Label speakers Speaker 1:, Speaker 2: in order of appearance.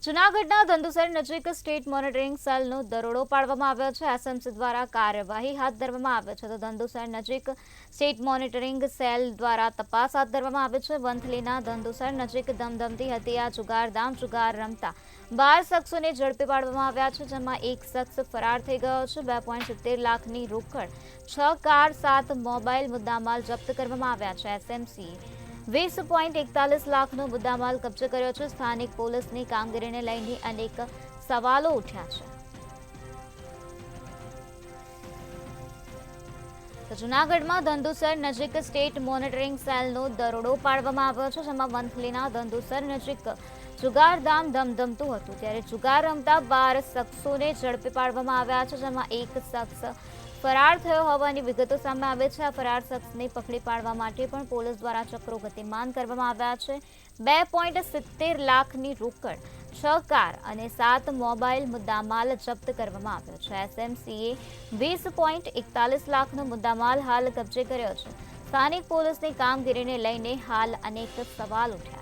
Speaker 1: જૂનાગઢના ધંધુસર નજીક state monitoring સેલનો દરોડો પાડવામાં આવ્યો છે। એસએમસી દ્વારા કાર્યવાહી હાથ ધરવામાં આવે છે। તો ધંધુસર નજીક સ્ટેટ મોનિટરિંગ સેલ દ્વારા તપાસ હાથ ધરવામાં આવે છે। વંથલીના ધંધુસર નજીક ધમધમતી હતી આ જુગારધામ જુગાર રમતા 12 શખ્સોને ઝડપી પાડવામાં આવ્યા છે, જેમાં એક શખ્સ ફરાર થઈ ગયો છે। 2.70 લાખની રોકડ, 6 કાર, 7 મોબાઈલ મુદ્દામાલ જપ્ત કરવામાં આવ્યા છે। એસએમસી 20.41 લાખનો મુદ્દામાલ કબજે કર્યો છે। સ્થાનિક પોલીસની કામગીરીને લઈને અનેક સવાલો ઉઠ્યા છે। તો જૂનાગઢમાં ધંધુસર નજીક સ્ટેટ મોનિટરિંગ સેલનો દરોડો પાડવામાં આવ્યો છે, જેમાં વંથલીના ધંધુસર નજીક જુગારધામ ધમધમતું હતું, ત્યારે જુગાર રમતા 12 શખ્સોને ઝડપી પાડવામાં આવ્યા છે, જેમાં એક શખ્સ ફરાર થયો હોવાની વિગતો સામે આવે છે। આ ફરાર શખ્સને પકડી પાડવા માટે પણ પોલીસ દ્વારા ચક્રો ગતિમાન કરવામાં આવ્યા છે। 2.70 લાખની રોકડ, 6 કાર અને 7 મોબાઈલ મુદ્દામાલ જપ્ત કરવામાં આવ્યો છે। એસએમસીએ 20.41 લાખનો મુદ્દામાલ હાલ કબજે કર્યો છે। સ્થાનિક પોલીસની કામગીરીને લઈને હાલ અનેક સવાલ ઉઠ્યા।